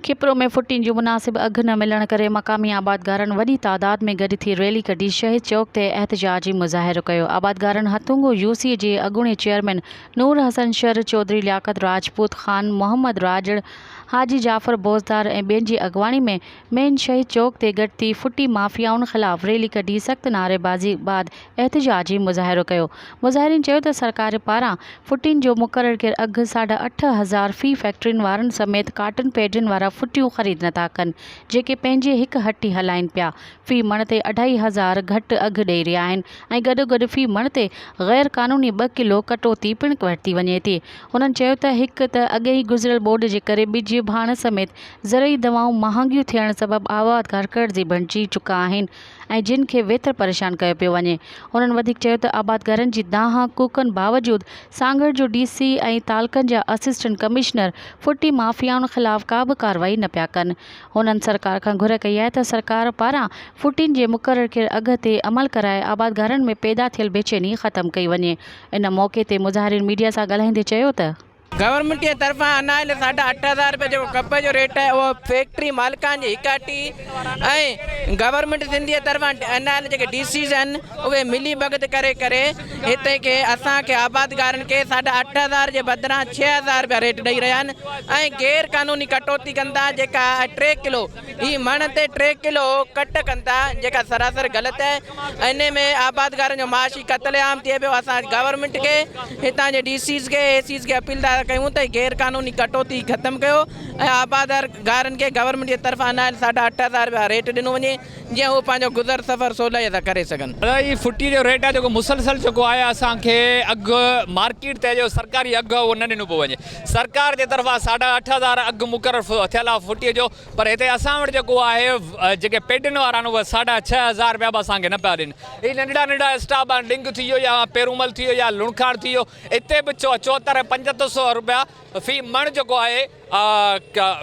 खिपरो में फुटिन जो मुनासिब अघ न मिलण करे मकामी आबादगारनि वॾी तादाद में गॾु थी रैली कढी शहीद चौक ते एहतजाजी मुज़ाहिरो कयो। आबादगारनि हथुंगो यूसी जे अॻूणे चेयरमैन नूर हसन शर चौधरी, लियाकत राजपूत, खान मोहम्मद राजड़, हाजी जाफ़र बोज़दार ऐं ॿियनि जी अॻवानी में मेन शहीद चौक ते गॾु थी फुटी माफ़ियाउनि ख़िलाफ़ रैली कढी सख़्त नारेबाज़ी बाद एहतजाजी मुज़ाहिरो कयो। मुज़ाहिरीन चयो त सरकार पारां फुटिन जो मुक़ररु कयल अघु 8,500 फ़ी फैक्ट्रियुनि वारनि समेत काटन पैडियुनि वारा फुटियूं ख़रीद नथा कनि, जेके पंहिंजे हिकु हटी हलाइनि पिया। फ़ी मण ते 2,500 घटि अघु ॾेई रहिया आहिनि ऐं गॾोगॾु फ़ी मण ते ग़ैर क़ानूनी 2 किलो कटौती पिणु वरिती वञे थी। हुननि चयो त हिकु त अॻे ई गुज़िरियल बोर्ड जे करे ॿिज भाण समेत ज़रई दवाऊं महांगियूं थियण सबबि आबादगार कर्ज़ी बणिजी चुका आहिनि ऐं जिन खे वेतर परेशान कयो पियो वञे। हुननि वधीक चयो त आबादगारनि जी दाह कूकनि बावजूदि सांगड़ जो डीसी ऐं तालकनि जा असिस्टेंट कमिश्नर फुटी माफ़ियाउनि ख़िलाफ़ का बि कार्रवाई न पिया कनि। हुननि सरकार खां घुर कई आहे त सरकार पारां फुटिन जे मुक़ररु कयल अघ ते अमल कराए आबादगारनि में पैदा थियल बेचैनी ख़तमु कई वञे। इन मौक़े ते मुज़ाहिरीन मीडिया सां ॻाल्हाईंदे चयो त गवर्नमेंट के तरफा अनायल 8,500 रुपये जो कप जो रेट है वो फैक्ट्री मालिकान जी हिकाटी ऐं गवर्नमेंट सिंधी की तरफा अनायल जो डीसीज आहिनि उहे मिली भगत करे हिते के असांखे आबादगारनि के 8,500 जे बदिरां 6,000 रुपया रेट ॾेई रहिया आहिनि ऐं गैर कानूनी कटौती कंदा जेका 3 किलो ही मण ते 3 किलो कट कंदा जेका सरासर ग़लति है। इन में आबादगारनि जो माशी क़त्लेआम थिए पियो। असां गवर्नमेंट के हितां जे डीसीज के एसीज के अपील था कयूं त गैर कानूनी कटौती ख़त्म कयो ऐं आबादगारनि के गवर्नमेंट जे तरफां अनायल 8,500 रुपया रेट ॾिनो वञे जीअं उहो पंहिंजो गुज़र सफ़र सवलाई सां करे सघनि। फुटी जो रेट आहे जेको मुसलसल जेको आहे असांखे अघु मार्केट ते जो सरकारी अघु उहो न ॾिनो पियो वञे। सरकार जे तरफ़ां 8,500 अघु मुक़ररु थियल आहे फुटीअ जो, पर हिते असां वटि जेको आहे जेके पेडियुनि वारा आहिनि उहे 6,500 रुपया बि असांखे न पिया ॾियनि। ही नंढड़ा नंढड़ा स्टाफ आहिनि, डिंग थी वियो या पेरूमल थी वियो या लुणखाड़ थी वियो, हिते बि 74-75 रुपया फ़ी मण जेको आहे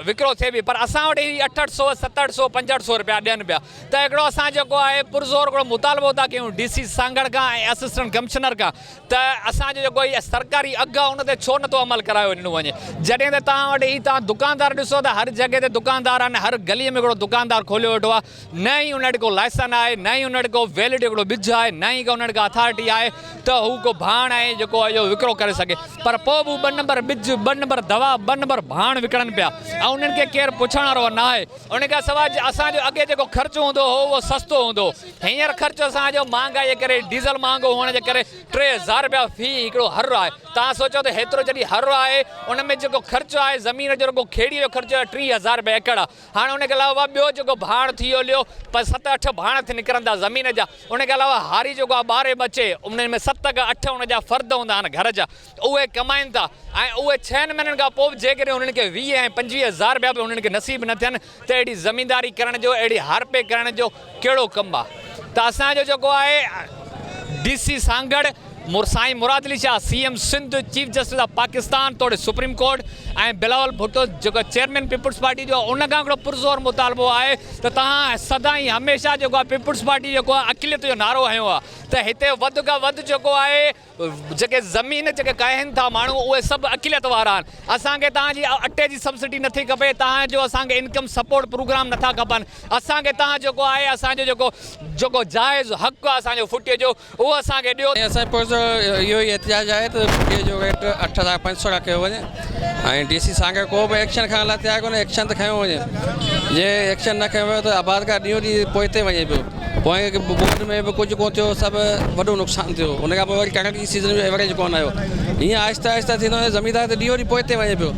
विकिरो थिए बि, पर असां वटि 800, 700, 500 रुपया ॾियनि पिया। त हिकिड़ो असां जेको आहे पुरज़ोर हिकिड़ो मुतालबो था कयूं डीसी सांगड़ खां ऐं असिस्टेंट कमिश्नर खां त असांजो जेको इहा सरकारी अघु आहे उन ते छो नथो अमल करायो ॾिनो वञे। जॾहिं त तव्हां वटि ही तव्हां दुकानदार ॾिसो त हर जॻह ते दुकानदार आहिनि, हर गलीअ में हिकिड़ो दुकानदार खोलियो वेठो आहे, न ई उन वटि को लाइसन आहे, न ई उन वटि को वैलिड हिकिड़ो ॿिज आहे, न ई उन वटि का अथॉरिटी आहे त हू को भाण आहे जेको आहे इहो विकिरो करे सघे। पर पोइ बि 2 नंबर ॿिज, 2 नंबर दवा, 2 नंबर भाण विकिणनि पिया ऐं उन्हनि खे केरु पुछण वारो न आहे। उन खां सवाइ असांजो अॻे जेको ख़र्चु हूंदो हो उहो सस्तो हूंदो, हींअर ख़र्चु असांजो महांगाई जे करे डीज़ल महांगो हुअण जे करे 3,000 रुपया फ़ी हिकिड़ो हर आहे। तव्हां सोचो त हेतिरो जॾहिं हर आहे उन में जेको ख़र्चु आहे ज़मीन जो रुगो खेड़ीअ जो ख़र्चु आहे 30,000 रुपया एकड़ आहे। हाणे उनखे अलावा ॿियो जेको भाण थी वियो लियो, पर 7-8 भाण निकिरंदा ज़मीन जा। उनखे अलावा हारी जेको आहे 12 बचे उन में 7-8 उन जा फ़र्द हूंदा आहिनि घर जा, उहे कमाइनि था ऐं उहे 6 महीननि खां पोइ जेकॾहिं उन्हनि खे 20 ऐं 25,000 रुपया बि उन्हनि खे नसीब न थियनि त अहिड़ी ज़मीनदारी करण जो, अहिड़ी हारपे करण जो कहिड़ो कमु आहे। त असांजो जेको आहे DC Sanghar Sain Murad Ali Shah CM Sindh, chief justice of Pakistan तोड़े सुप्रीम कोर्ट ऐं बिलावल भुट्टो जेको चेयरमैन पीपुल्स पार्टी जो उन खां हिकिड़ो पुरज़ोर मुतालबो आहे त तव्हां सदाईं हमेशह जेको आहे पीपुल्स पार्टी जेको आहे अक़िलियत जो नारो हयो आहे त हिते वधि खां वधि जेको आहे जेके ज़मीन जेके कहनि था माण्हू उहे सभु अक़िलियत वारा आहिनि। असांखे तव्हांजी अटे जी सब्सिडी नथी खपे, तव्हांजो असांखे इनकम सपोर्ट प्रोग्राम नथा खपनि, असांखे तव्हां जेको आहे असांजो जेको जाइज़ हक़ु आहे असांजो फुटीअ जो उहो असांखे ॾियो। इहो ई एहतिजाज आहे त फुटीअ जो रेट 8,500 कयो वञे ऐं डीसी सांगड़ को बि एक्शन खणण लाइ तयारु कोन्हे। एक्शन त खयो वञे, जे एक्शन न खयो वियो त आबादगार ॾींहों ॾींहुं पोइते वञे पियो। पोइ बोर्ड में बि कुझु कोन थियो, सभु वॾो नुक़सानु थियो। उन खां पोइ वरी कणक जी सीज़न जो एवरेज कोन आयो। हीअं आहिस्ता आहिस्ता थींदो वञे, ज़मीनदार त ॾींहों ॾींहुं पोइते वञे पियो।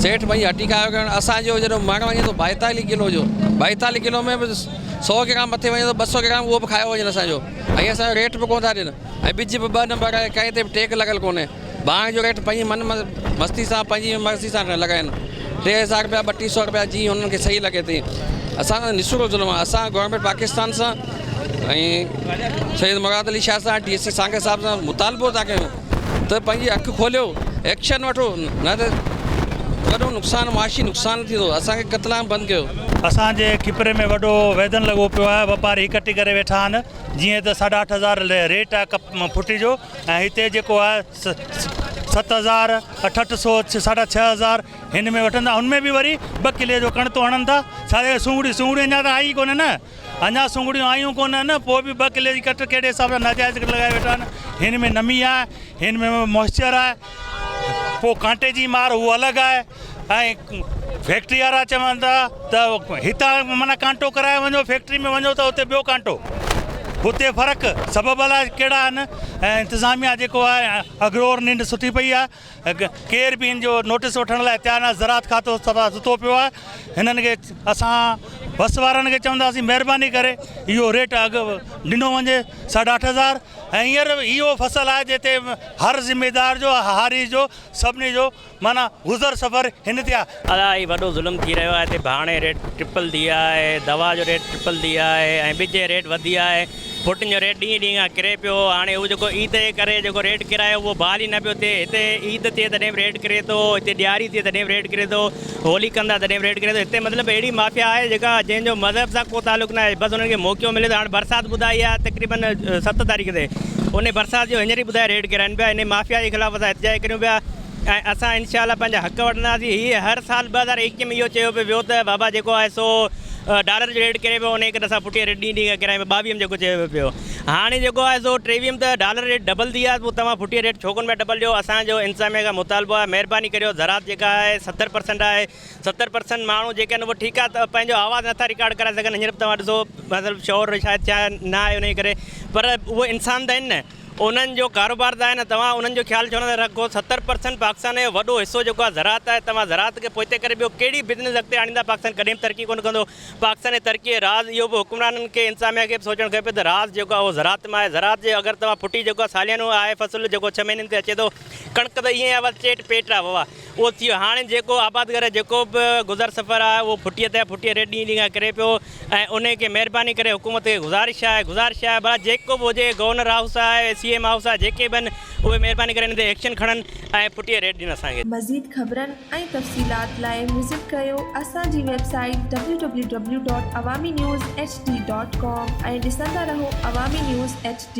सेठ भई हटी खायो करणु असांजो जॾहिं मण वञे थो 42 किलो जो, 42 किलो में बि 100 ग्राम मथे वञे थो 200 ग्राम उहो बि खायो वञे असांजो, ऐं असांजो रेट बि कोन था ॾियनि। ऐं ॿिज बि 2 नंबर आहे, कंहिं ते बि टेक लॻल कोन्हे। भाण जो रेट पंहिंजी मस्ती सां पंहिंजी मर्ज़ी सां लॻाइनि, 3,000 रुपया 2,200 रुपया जीअं हुननि खे सही लॻे थी। असां निसुरो ज़ुल्म आहे। असां गवर्नमेंट पाकिस्तान सां ऐं सैयद मुराद अली शाह सां डीसी सांगड़ साहिब सां मुतालबो था कयूं त पंहिंजी अखि खोलियो, एक्शन वठो, न त वॾो नुक़सानु माशी नुक़सानु थींदो। असांखे क़त्लेआम बंदि कयो। असांजे खिपरे में वॾो वेदन लॻो पियो आहे, वापारी इकट्ठी करे वेठा आहिनि। जीअं त 8,500 रेट आहे फुटी जो ऐं हिते जेको आहे 7,000, 8,800, 6,500 हिन में वठंदा, हुनमें बि वरी 2 किले जो कणतो हणनि था। छा सूंगड़ी अञा त आई कोन्हे न, अञा सूंगड़ियूं आयूं कोन न, पोइ बि 2 किले जी कट कहिड़े हिसाब सां नाजाइज़ लॻाए वेठा आहिनि। हिन में नमी आहे, हिन में मॉइस्चर आहे, पोइ कांटे जी मार उहो अलॻि आहे। ऐं फैक्ट्री वारा चवनि था त हितां माना कांटो कराए वञो, फैक्ट्री में वञो त उते ॿियो कांटो, हुते फ़र्क़ु सबब अलाए कहिड़ा आहिनि। ऐं इंतिज़ामिया जेको आहे अगरोर निंड सुठी पई आहे, केर बि इन जो नोटिस वठण लाइ तयारु न, ज़रात खातो सभा सुतो पियो आहे। हिननि खे असां बस वारनि खे चवंदासीं महिरबानी करे इहो रेट अघु ॾिनो वञे 8,500। ऐं हींअर इहो फसल आहे जिते हर ज़िमेदार जो, हारी जो, सभिनी जो माना गुज़र सफ़र हिन ते आहे। इलाही वॾो ज़ुल्म थी रहियो आहे। हिते भाणे रेट ट्रिपल थी आहे, दवा जो रेट ट्रिपल थी आहे, ऐं ॿिज जो रेट वधी आहे, फुटिन जो रेट ॾींहुं ॾींहुं खां किरे पियो। हाणे उहो जेको ईद जे करे जेको रेट किरायो उहो बहाल ई न पियो थिए। हिते ईद थिए तॾहिं बि रेट किरे थो, हिते ॾियारी थिए तॾहिं बि रेट किरे थो, होली कंदा तॾहिं बि रेट किरे थो। हिते मतिलबु अहिड़ी माफ़िया आहे जेका जंहिंजो मज़हब सां को तालुक़ु न आहे, बसि हुननि खे मौक़ो मिले थो। हाणे बरसाति ॿुधाई आहे तक़रीबन 7 तारीख़ ते, उन बरसाति जो हींअर ई ॿुधाए रेट किराइनि पिया। इन माफ़िया जे ख़िलाफ़ु असां एहतिजाज करियूं पिया ऐं असां इनशाला पंहिंजा हक़ वठंदासीं। हीअ हर साल 2021 में इहो चयो पियो वियो त बाबा जेको आहे सो डॉलर जो रेट किरे पियो, उन करे असां पुठियां रेट ॾींहुं ॾींहुं किराए 22 में जेको चयो पियो। हाणे जेको आहे सो 23 में त डॉलर रेट डबल थी आहे, पोइ तव्हां पुठियां रेट छो कोन पिया डबल ॾियो। असांजो इंतिज़ामिया खां मुतालबो आहे, महिरबानी करियो। ज़रात जेका आहे 70% आहे, 70% माण्हू जेके आहिनि उहो ठीकु आहे त पंहिंजो आवाज़ु नथा रिकॉर्ड कराए सघनि। हींअर तव्हां ॾिसो मतिलबु शोर शायदि छा न आहे उन करे, पर उहे इंसान त आहिनि न, उन्हनि जो कारोबार त आहे न। तव्हां उन्हनि जो ख़्यालु छो नथा रखो। 70% पाकिस्तान जो वॾो हिसो जेको आहे ज़रात आहे। तव्हां ज़रात खे पोइते करे ॿियो कहिड़ी बिज़नेस अॻिते आणींदा? पाकिस्तान कॾहिं बि तरक़ी कोन कंदो। पाकिस्तान जी तरक़ी राज़ इहो बि हुकुमराननि खे, इंतिज़ामिया खे बि सोचणु खपे त राज़ जेको आहे उहो ज़रात में आहे। ज़रात जे अगरि तव्हां फुटी जेको आहे सालियानो आहे फ़सुलु जेको 6 महीननि ते अचे थो, कणिक त ईअं आहे चेट पेट आहे बाबा, उहो थी वियो। हाणे जेको आबादगार जेको बि गुज़र सफ़र आहे उहो फुटीअ ते फुटीअ रेट ॾींहुं ॾींहुं खां किरे पियो। ऐं उन खे महिरबानी करे हुकूमत खे गुज़ारिश आहे भला जेको बि हुजे, गवर्नर हाउस आहे, CM हाउस आहे, जेके बि आहिनि उहे महिरबानी करे हिन ते एक्शन खणनि ऐं फुटीअ रेट ॾियनि असांखे। मज़ीद ख़बरनि ऐं तफ़सीलात लाइ विज़िट कयो असांजी वेबसाइट www.awamiNewsHD.com ऐं ॾिसंदा रहो अवामी न्यूज़ HD।